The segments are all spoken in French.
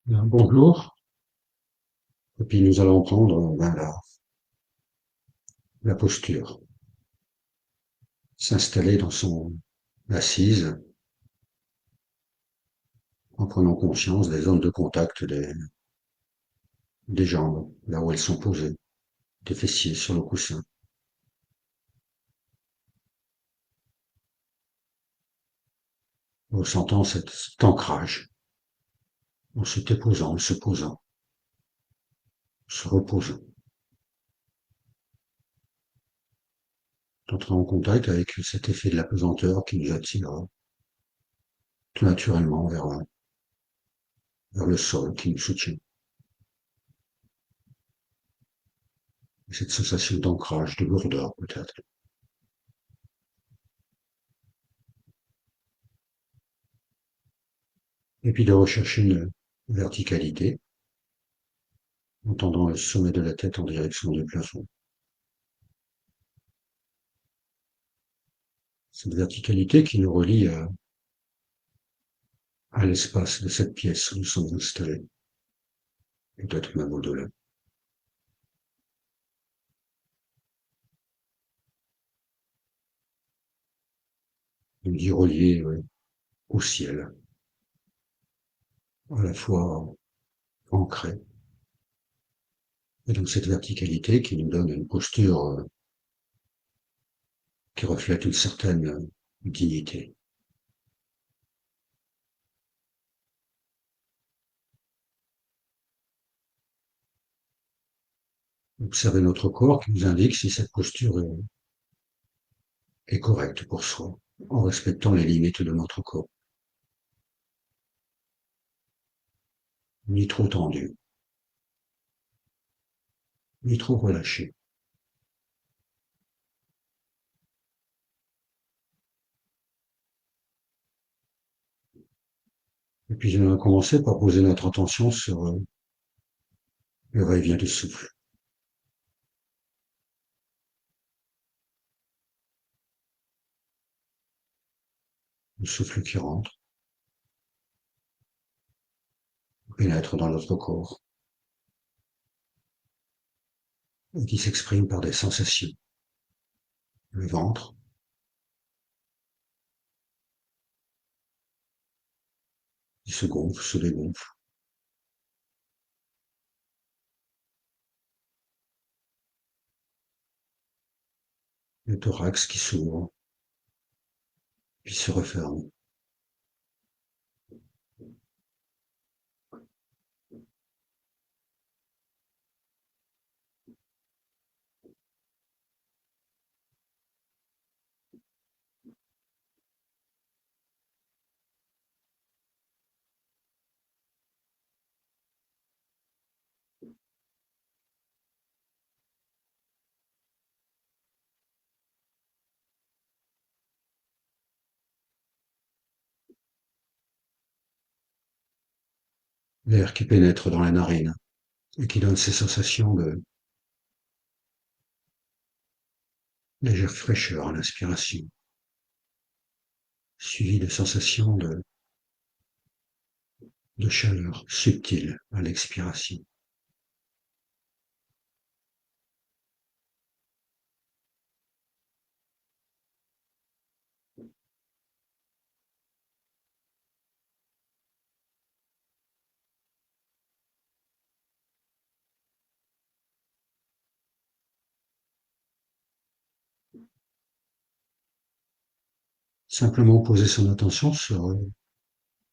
Bien, bonjour. Et puis nous allons prendre la posture, s'installer dans son assise en prenant conscience des zones de contact des jambes, là où elles sont posées, des fessiers sur le coussin, ressentant cet ancrage en se déposant, en se posant, se reposant, d'entrer en contact avec cet effet de la pesanteur qui nous attire tout naturellement vers le sol qui nous soutient. Cette sensation d'ancrage, de lourdeur peut-être. Et puis de rechercher une verticalité en tendant le sommet de la tête en direction du plafond. Cette verticalité qui nous relie à l'espace de cette pièce où nous sommes installés, peut-être même au-delà. Nous y relier au ciel, à la fois ancré, et dans cette verticalité qui nous donne une posture qui reflète une certaine dignité. Observer notre corps qui nous indique si cette posture est correcte pour soi, en respectant les limites de notre corps, ni trop tendu, ni trop relâché. Et puis on va commencer par poser notre attention sur le va-et-vient du souffle. Le souffle qui rentre, pénètre dans notre corps, et qui s'exprime par des sensations. Le ventre, qui se gonfle, se dégonfle. Le thorax qui s'ouvre, puis se referme. L'air qui pénètre dans la narine et qui donne ces sensations de légère fraîcheur à l'inspiration, suivi de sensations de chaleur subtile à l'expiration. Simplement poser son attention sur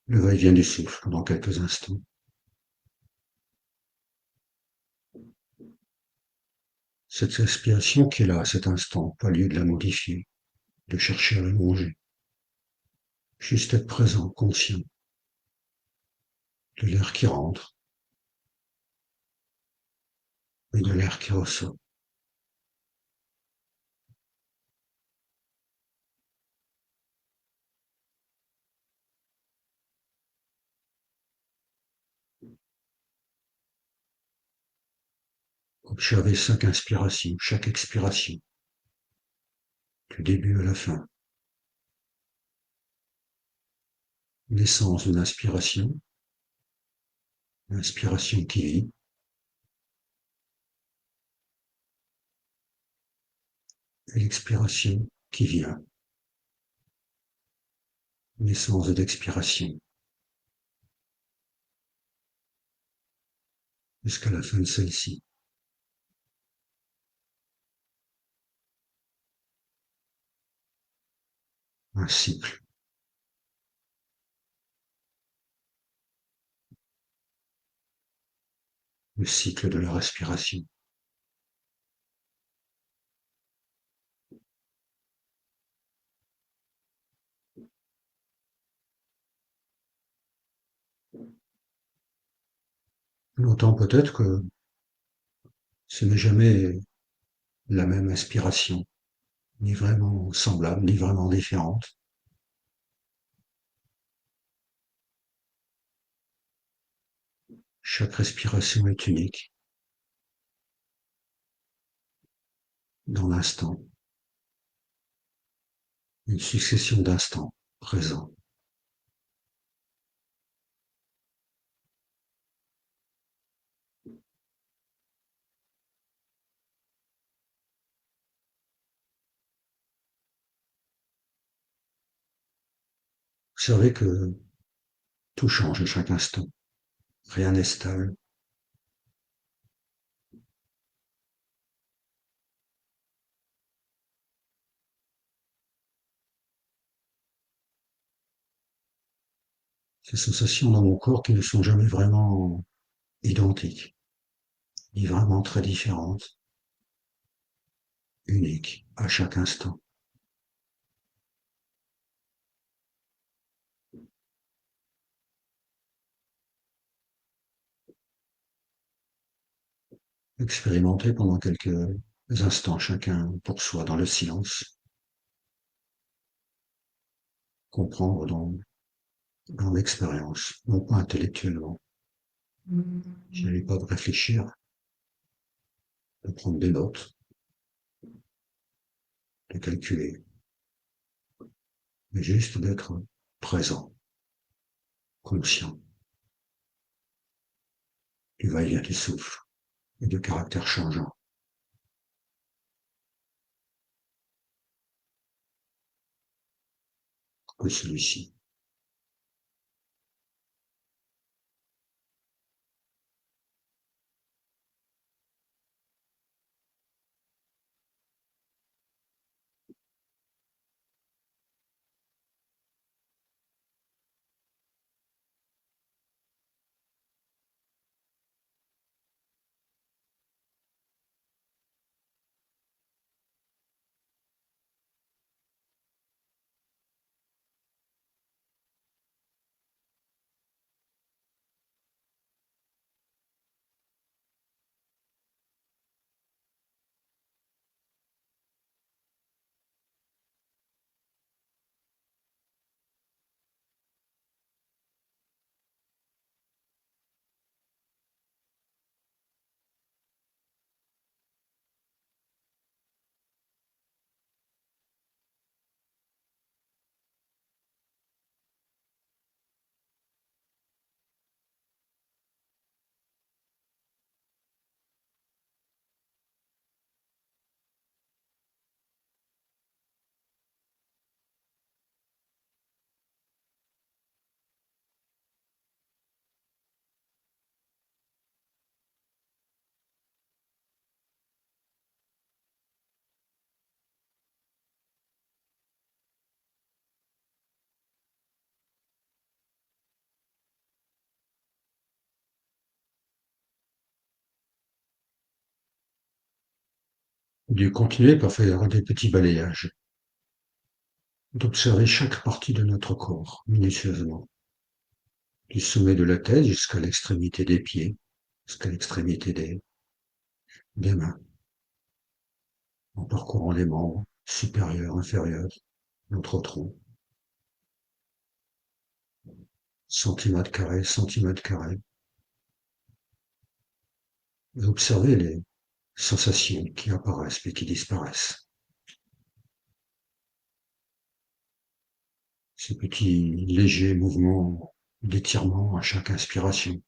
le va-et-vient du souffle pendant quelques instants. Cette respiration qui est là à cet instant, pas lieu de la modifier, de chercher à la manger. Juste être présent, conscient de l'air qui rentre et de l'air qui ressort. Observez chaque inspiration, chaque expiration, du début à la fin. L'essence d'une inspiration, L'inspiration qui vit et l'expiration qui vient. Naissance de l'expiration jusqu'à la fin de celle-ci. Un cycle. Le cycle de la respiration. On entend peut-être que ce n'est jamais la même inspiration, ni vraiment semblable, ni vraiment différente. Chaque respiration est unique dans l'instant, une succession d'instants présents. Vous savez que tout change à chaque instant, rien n'est stable. Ces sensations dans mon corps qui ne sont jamais vraiment identiques, ni vraiment très différentes, uniques à chaque instant. Expérimenter pendant quelques instants chacun pour soi dans le silence, comprendre dans l'expérience, non pas intellectuellement. Il ne s'agit pas de réfléchir, de prendre des notes, de calculer, mais juste d'être présent, conscient du va-et-vient du souffle et de caractère changeant que celui-ci. De continuer par faire des petits balayages, d'observer chaque partie de notre corps minutieusement, du sommet de la tête jusqu'à l'extrémité des pieds, jusqu'à l'extrémité des mains, en parcourant les membres supérieurs, inférieurs, notre tronc, centimètre carré, et observer les sensations qui apparaissent puis qui disparaissent. Ces petits légers mouvements d'étirement à chaque inspiration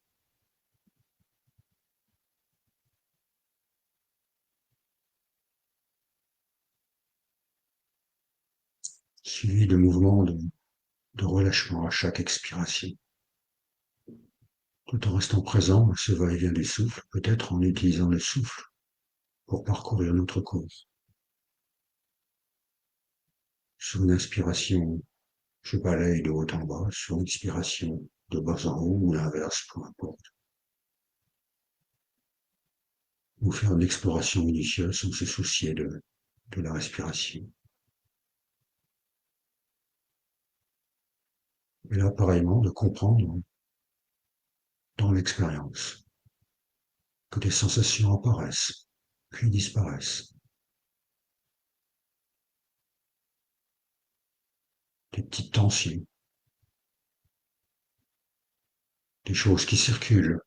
suivi de mouvements de relâchement à chaque expiration, tout en restant présent à ce va-et-vient du souffle, peut-être en utilisant le souffle pour parcourir notre corps. Sur une inspiration, je balaye de haut en bas, sur une expiration, de bas en haut ou l'inverse, peu importe. Ou faire une exploration minutieuse sans se soucier de la respiration. Et là, pareillement, de comprendre dans l'expérience que des sensations apparaissent, puis disparaissent. Des petites tensions, des choses qui circulent,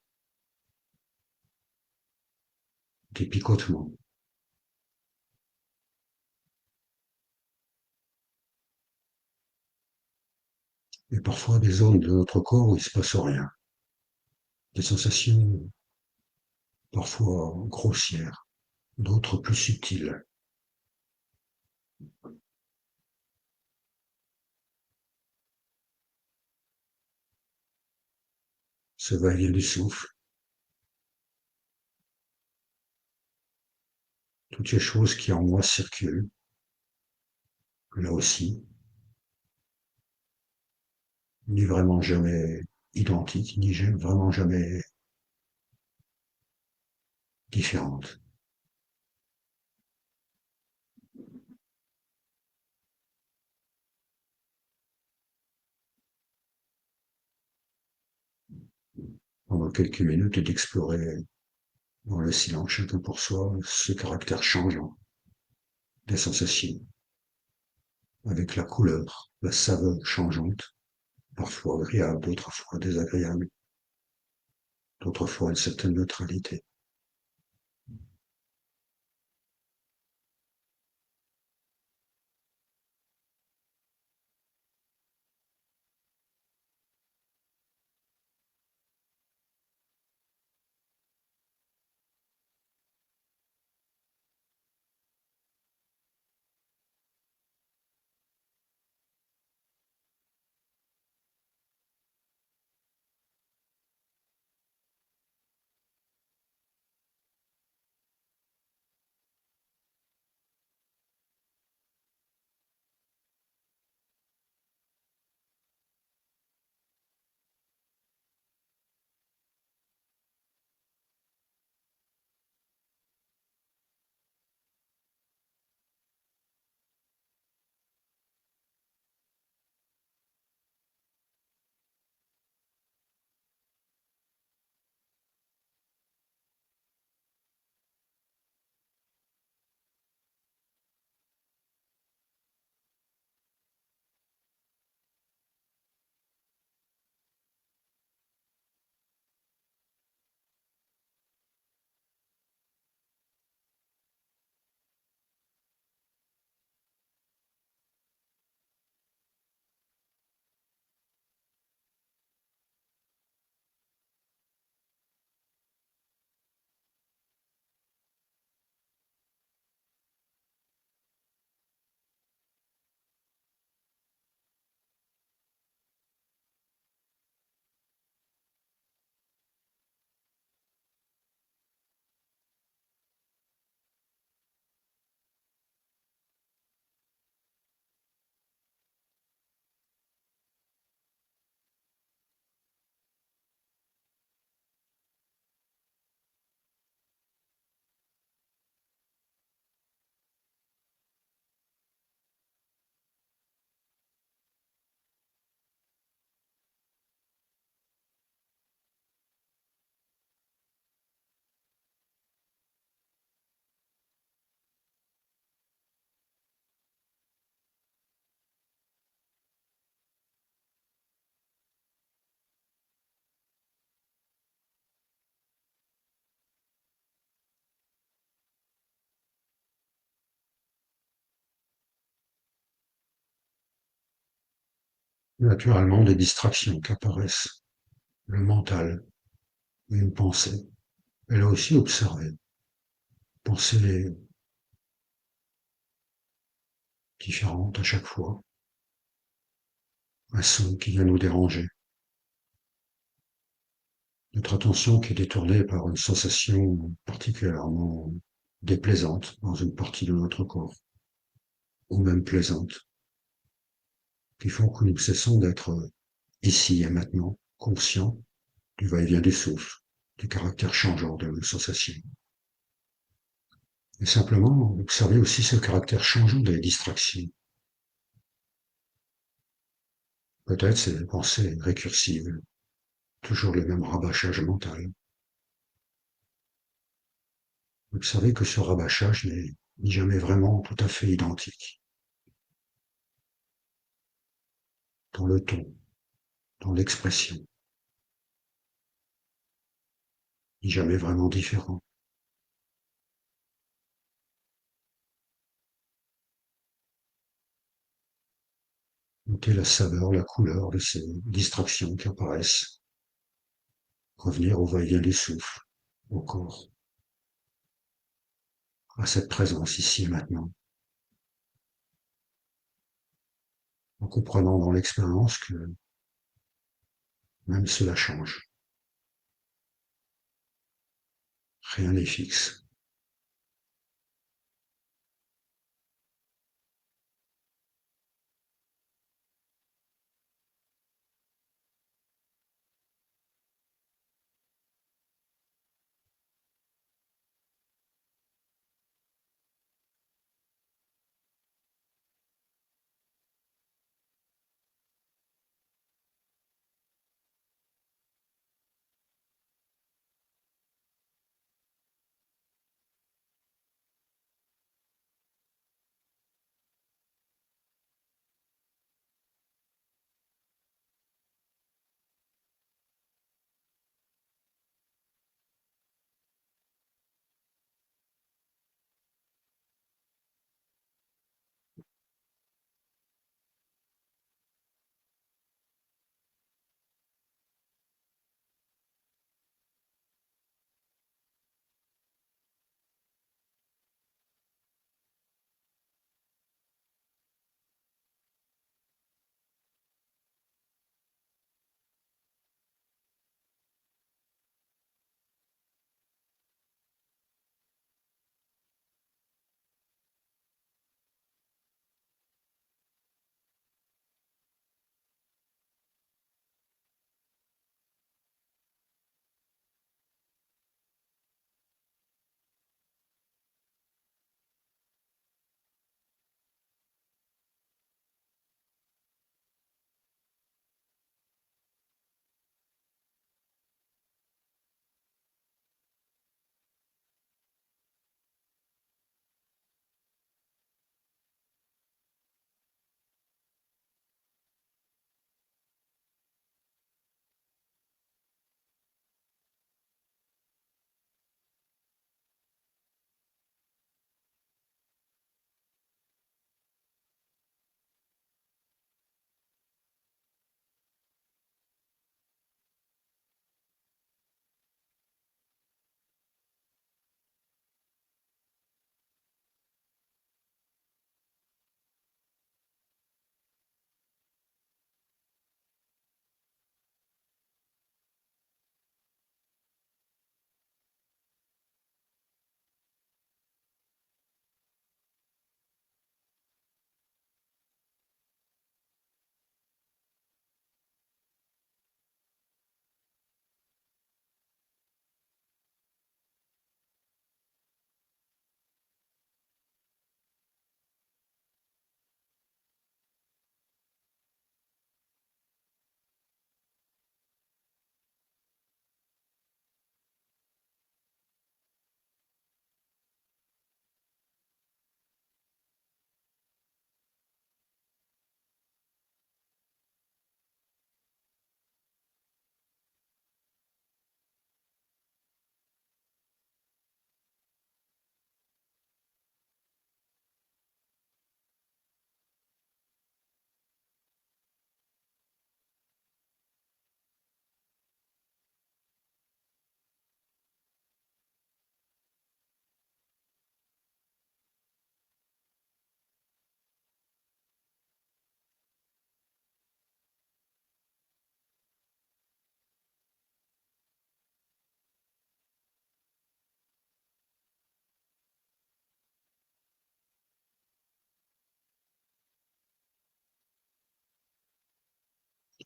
des picotements. Et parfois des zones de notre corps où il ne se passe rien. Des sensations parfois grossières, d'autres plus subtiles. Ce va-et-vient du souffle, toutes ces choses qui en moi circulent, là aussi, ni vraiment jamais identiques, ni vraiment jamais différentes. Pendant quelques minutes et d'explorer dans le silence, chacun pour soi, ce caractère changeant des sensations, avec la couleur, la saveur changeante, parfois agréable, d'autres fois désagréable, d'autres fois une certaine neutralité. Naturellement, des distractions qui apparaissent, le mental, une pensée. Elle a aussi observé, pensées différentes à chaque fois, un son qui vient nous déranger. Notre attention qui est détournée par une sensation particulièrement déplaisante dans une partie de notre corps, ou même plaisante, qui font que nous cessons d'être ici et maintenant conscients du va-et-vient du souffle, du caractère changeant de nos sensations. Et simplement observer aussi ce caractère changeant des distractions. Peut-être c'est des pensées récursives, toujours le même rabâchage mental. Observer que ce rabâchage n'est jamais vraiment tout à fait identique. Dans le ton, dans l'expression, ni jamais vraiment différent. Noter la saveur, la couleur de ces distractions qui apparaissent. Revenir au va-et-vient du souffle, au corps, à cette présence ici et maintenant, en comprenant dans l'expérience que même cela change. Rien n'est fixe.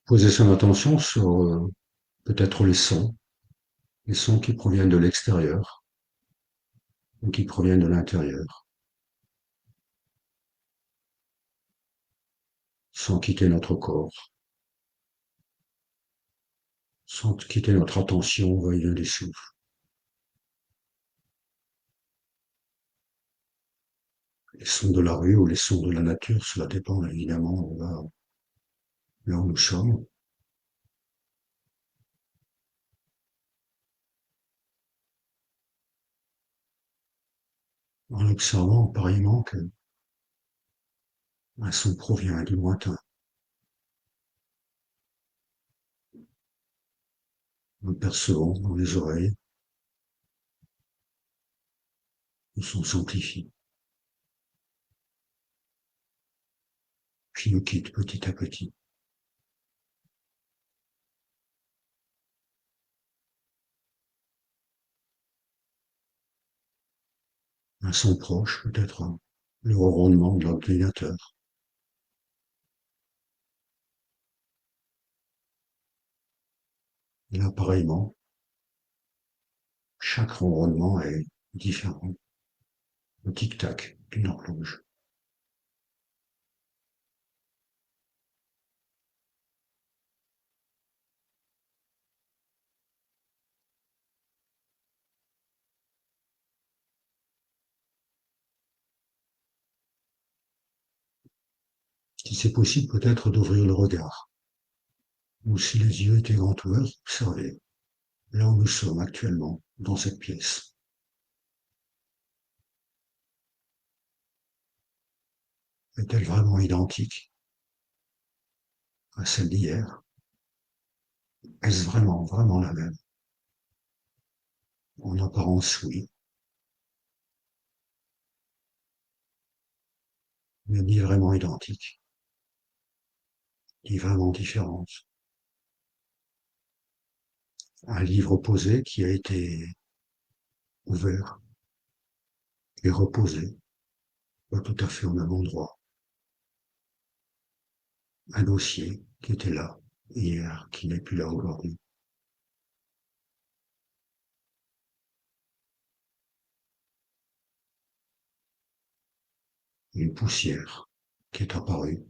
Poser son attention sur peut-être les sons qui proviennent de l'extérieur ou qui proviennent de l'intérieur, sans quitter notre corps, sans quitter notre attention va-et-vient des souffles. Les sons de la rue ou les sons de la nature, cela dépend évidemment là où nous sommes, en observant pareillement qu'un son provient du lointain. Nous percevons dans les oreilles, le son s'amplifie, puis nous quitte petit à petit. Un son proche, peut-être le ronronnement de l'ordinateur. Et là, pareillement, chaque ronronnement est différent. Le tic-tac d'une horloge. Si c'est possible, peut-être d'ouvrir le regard, ou si les yeux étaient grands ouverts, observer là où nous sommes actuellement, dans cette pièce. Est-elle vraiment identique à celle d'hier? Est-ce vraiment la même? En apparence, oui, mais ni vraiment identique, ni vraiment différente. Un livre posé qui a été ouvert et reposé, pas tout à fait au même endroit. Un dossier qui était là hier, qui n'est plus là aujourd'hui. Une poussière qui est apparue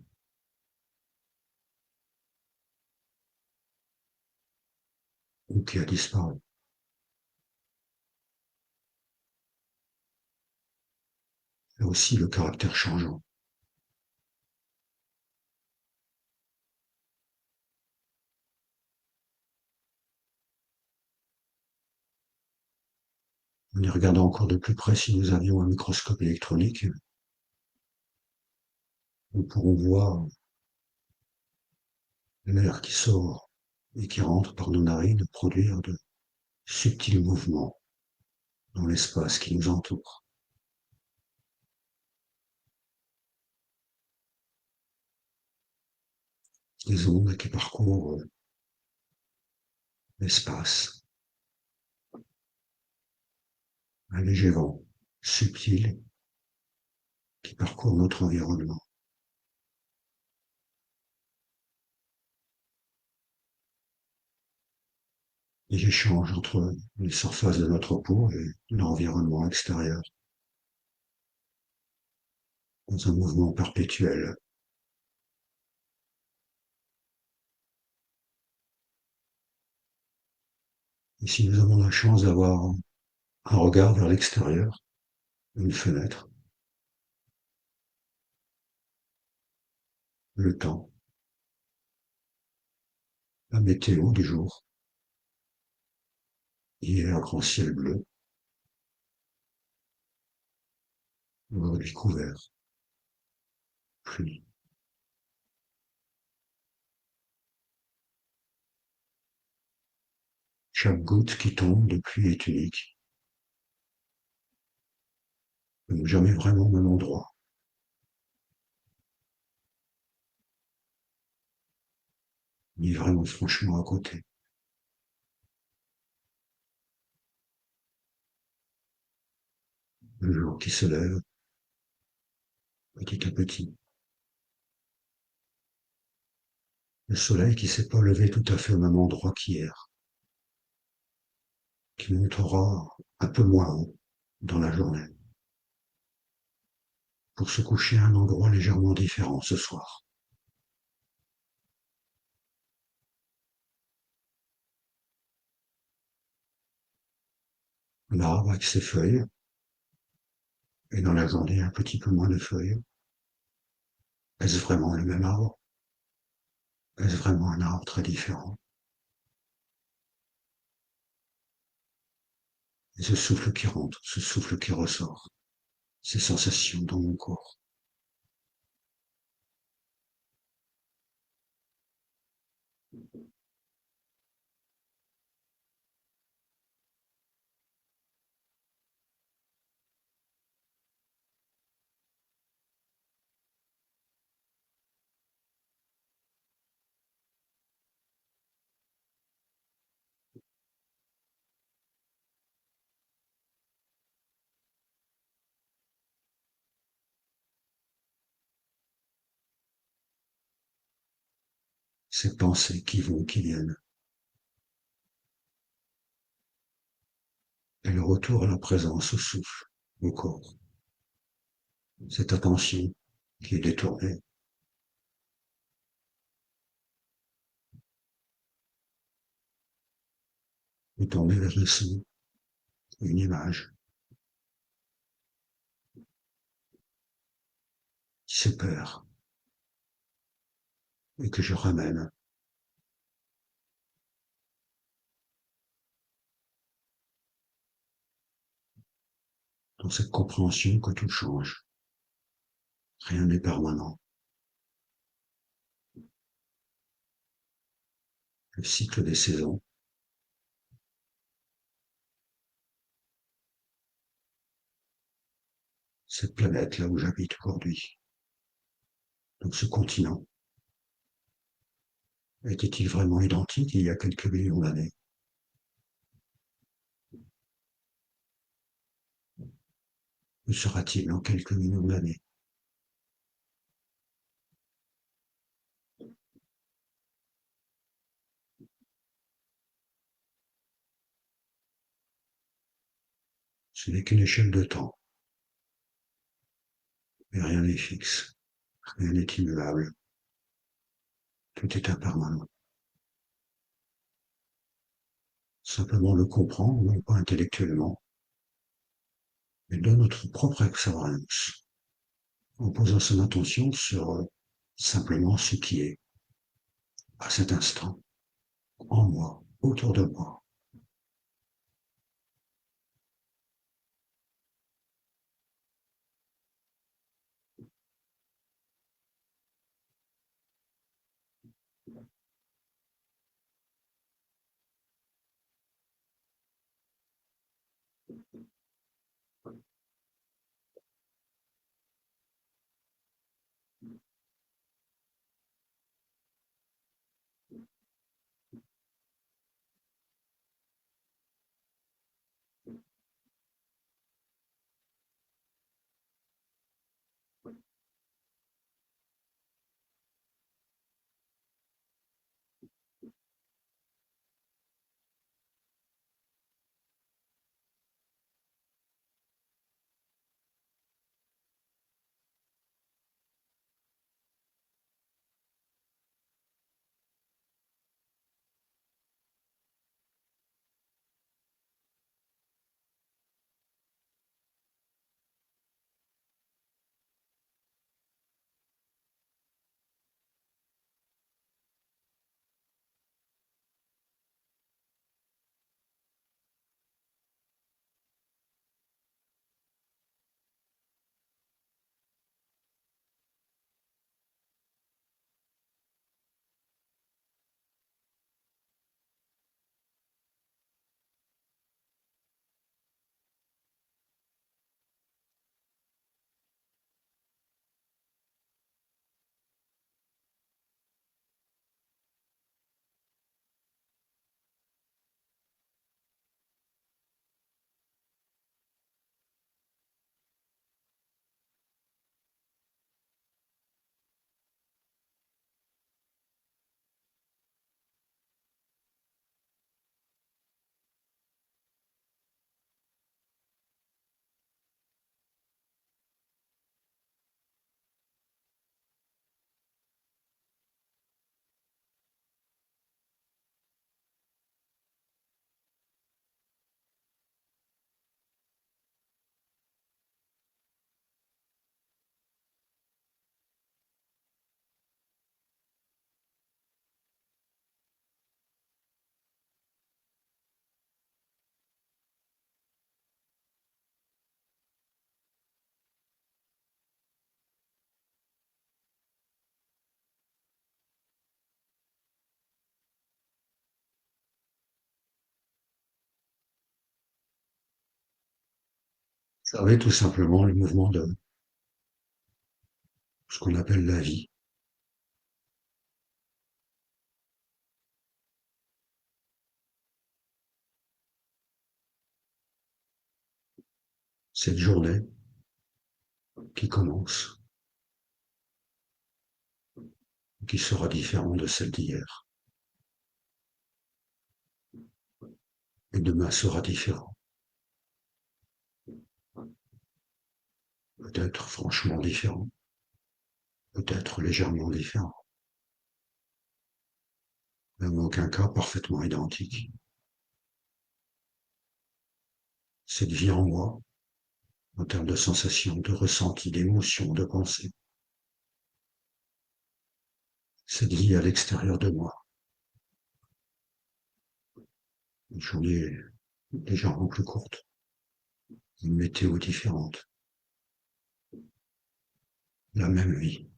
ou qui a disparu. Et aussi le caractère changeant. En y regardant encore de plus près, si nous avions un microscope électronique, nous pourrons voir l'air qui sort et qui rentre par nos narines produire de subtils mouvements dans l'espace qui nous entoure. Des ondes qui parcourent l'espace. Un léger vent subtil qui parcourt notre environnement. Les échanges entre les surfaces de notre peau et l'environnement extérieur dans un mouvement perpétuel. Et si nous avons la chance d'avoir un regard vers l'extérieur, une fenêtre, le temps, la météo du jour, hier grand ciel bleu, aujourd'hui couvert, pluie. Chaque goutte qui tombe de pluie est unique, mais jamais vraiment au même endroit, ni vraiment franchement à côté. Le jour qui se lève, petit à petit, Le soleil qui s'est pas levé tout à fait au même endroit qu'hier, qui montrera un peu moins haut dans la journée, pour se coucher à un endroit légèrement différent ce soir. L'arbre avec ses feuilles, et dans la journée un petit peu moins de feuilles. Est-ce vraiment le même arbre? Est-ce vraiment un arbre très différent? Et ce souffle qui rentre, ce souffle qui ressort, ces sensations dans mon corps. Ces pensées qui vont, qui viennent. Et le retour à la présence, au souffle, au corps. Cette attention qui est détournée. Vous tournez vers le son, une image, qui se perd, et que je ramène dans cette compréhension que tout change. Rien n'est permanent. Le cycle des saisons, cette planète là où j'habite aujourd'hui, donc ce continent, était-il vraiment identique il y a quelques millions d'années? Où sera-t-il dans quelques millions d'années? Ce n'est qu'une échelle de temps, mais rien n'est fixe, rien n'est immuable, tout est impermanent. Simplement le comprendre, non pas intellectuellement, mais dans notre propre expérience, en posant son attention sur simplement ce qui est, à cet instant, en moi, autour de moi. observer tout simplement le mouvement de ce qu'on appelle la vie. Cette journée qui commence, qui sera différente de celle d'hier. Et demain sera différent. Peut-être franchement différent. Peut-être légèrement différent. Mais en aucun cas parfaitement identique. Cette vie en moi, en termes de sensations, de ressentis, d'émotions, de pensées. Cette vie à l'extérieur de moi. Une journée légèrement plus courte. Une météo différente. La même vie.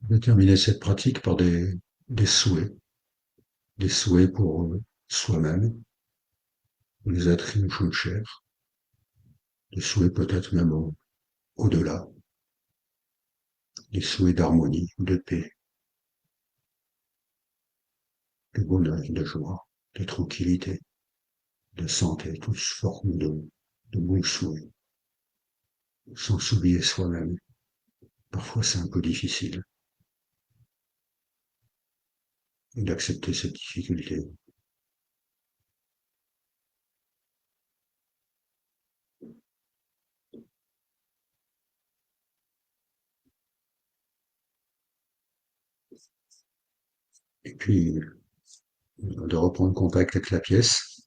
Je vais terminer cette pratique par des souhaits pour soi-même, pour les êtres qui nous sont chers, des souhaits peut-être même au-delà, des souhaits d'harmonie, de paix, de bonheur, de joie, de tranquillité, de santé, toutes formes de bons souhaits, sans s'oublier soi-même. Parfois c'est un peu difficile d'accepter cette difficulté. Et puis de reprendre contact avec la pièce,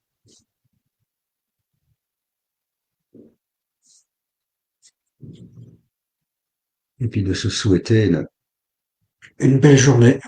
et puis de se souhaiter une belle journée.